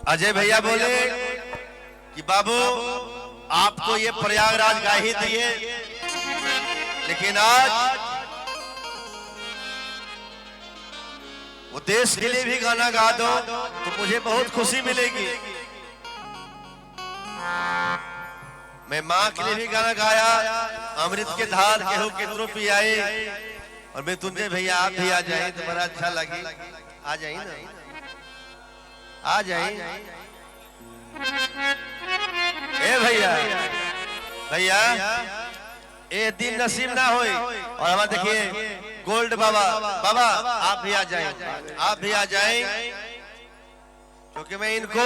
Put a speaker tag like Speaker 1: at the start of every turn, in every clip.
Speaker 1: अजय भैया बोले कि बाबू आपको ये प्रयागराज गा ही दिए, लेकिन आज वो देश के लिए भी गाना गा दो तो मुझे बहुत खुशी मिलेगी। मैं माँ के लिए भी गाना गाया, अमृत के धार केहू कितनों पी आए, और मैं तुझे भैया आप भी आ जाए तो बड़ा अच्छा लगे। आ जाए ना, आ जाए। ए भैया भैया ए दिन नसीब ना होए। और हमारे देखिए गोल्ड बाबा, बाबा आप भी आ जाए, आप भी आ जाए, क्योंकि मैं इनको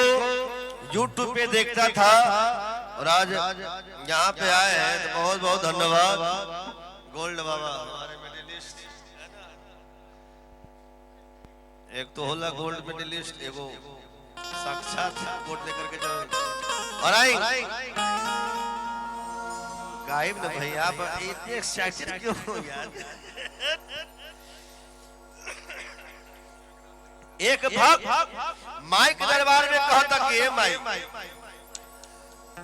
Speaker 1: YouTube पे देखता था और आज यहाँ पे आए हैं तो बहुत बहुत धन्यवाद गोल्ड बाबा। हमारे मेडलिस्ट एक तो होला गोल्ड मेडलिस्ट, एगो साक्षात बोर्ड लेकर के जाओ। और आई गायब ना भैया, आप इतने एक्साइटेड क्यों हो यार? एक भक्त माइक दरबार में कहता कि माइक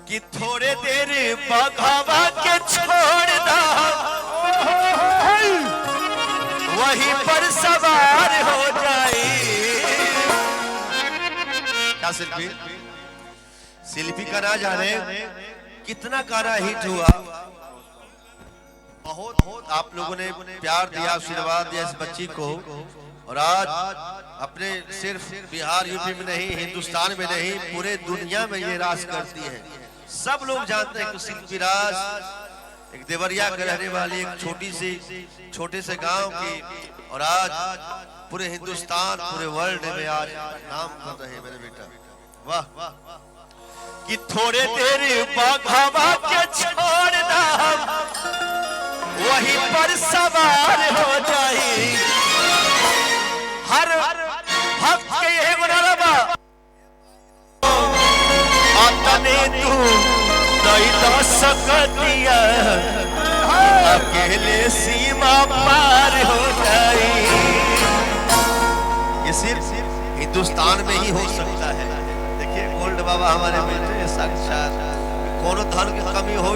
Speaker 1: कि थोड़े देर बघावा के छोड़ दा, वहीं पर सवार हो जाए। क्या शिल्पी शिल्पी का ना जाने कितना गाना हिट हुआ, बहुत आप लोगों ने प्यार दिया, आशीर्वाद दिया इस बच्ची को। और आज अपने सिर्फ बिहार यूपी में नहीं, हिंदुस्तान में नहीं, पूरे दुनिया में ये राज करती है। सब लोग जानते हैं कि शिल्पी राज एक देवरिया के रहने वाली एक छोटे से गांव की, और आज पूरे हिंदुस्तान पूरे वर्ल्ड में आज नाम कर रहे हैं मेरे बेटा। वाह कि थोड़े देर बघावा के छोड़ दा, वहीं पर सवार हो जाए। हर भक्त के यही गुनाह अपने तू नहीं तो सकतिया, अकेले सीमा पार हो जाए। ये सिर्फ हिंदुस्तान में ही हो सकता है। देखिए गोल्ड बाबा हमारे बेटे साक्षात, कोनो धन की कमी हो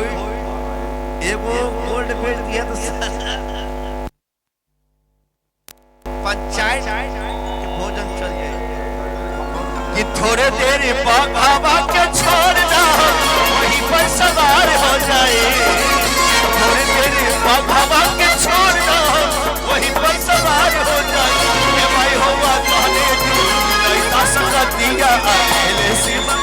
Speaker 1: एगो गोल्ड भेज दिया तो पंचायत के भोजन चल जाए। कि थोड़े देर बघावा के छोड़ दा, वहीं पर सवार हो जाए। थोड़े देर बघावा के छोड़ दा, वहीं पर सवार हो जाए। ये भाई हुआ कहने नहीं था सकतिया, अकेले सीमा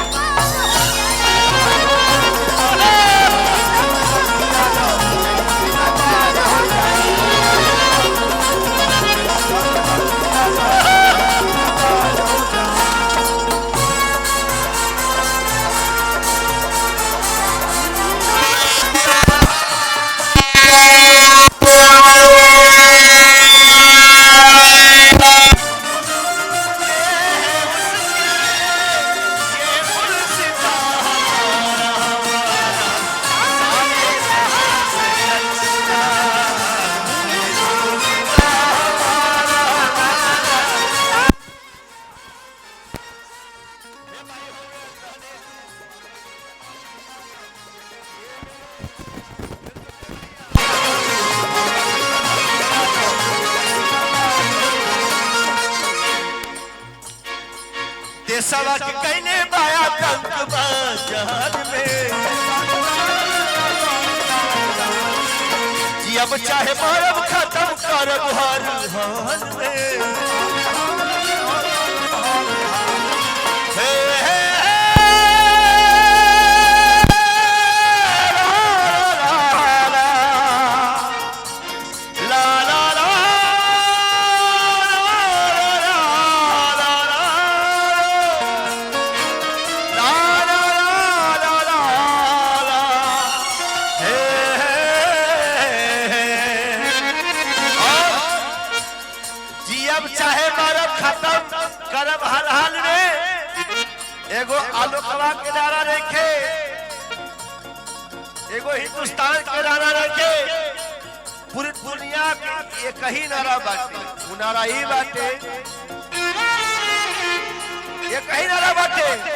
Speaker 1: देशवा के कहने बाया तंक बाजार में, जी अब चाहे मारब खत्म करब हर हाल में। चाहे मारब खत्म करब हर हाल में। एगो आलोकवा के नारा रखे, एगो हिंदुस्तान के नारा रखे, पूरी दुनिया का एक ही नारा बाटे, वो नारा ही बाटे, एक ही नारा बाटे।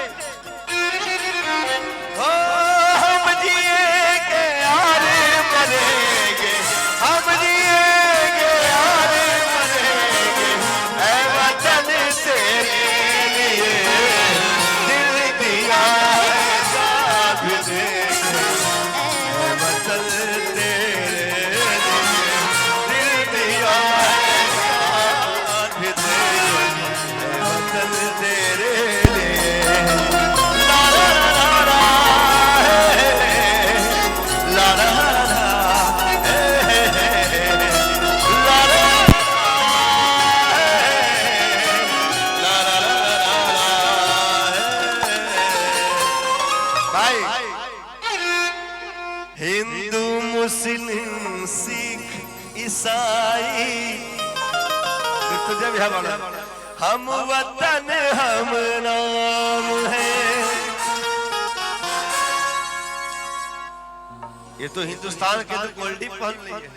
Speaker 1: ईसाई, तुझे भी हम वतन हम नाम है। ये तो हिंदुस्तान के तो गोल्डी पहन ली है।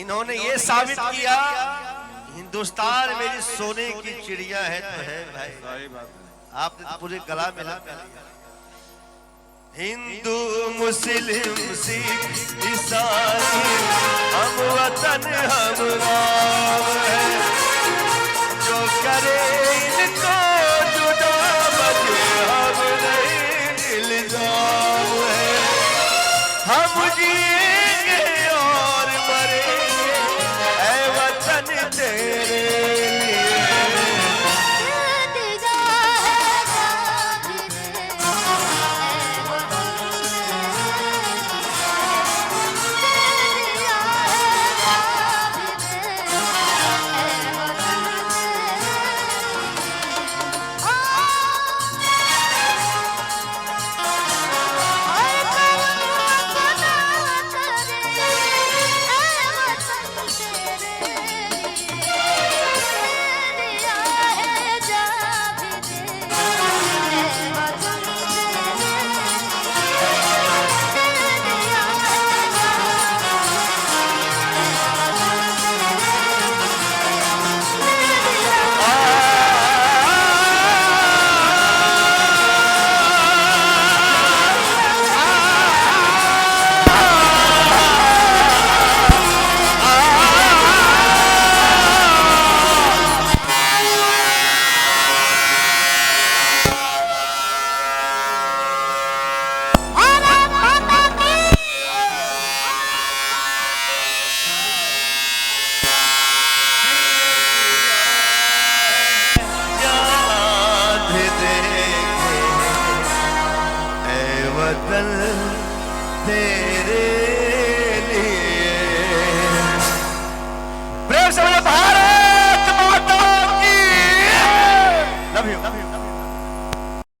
Speaker 1: इन्होंने ये साबित किया हिंदुस्तान मेरी सोने की चिड़िया है तो है भाई। आपने तो पूरे गला में लगा लिया। हिंदू मुस्लिम सिख ईसाई हम वतन हम नाम है। जो करे इनको जुदा मजहब नहीं इल्जाम है। हम जिएंगे और मरेंगे ऐ वतन तेरे लिए। वतन तेरे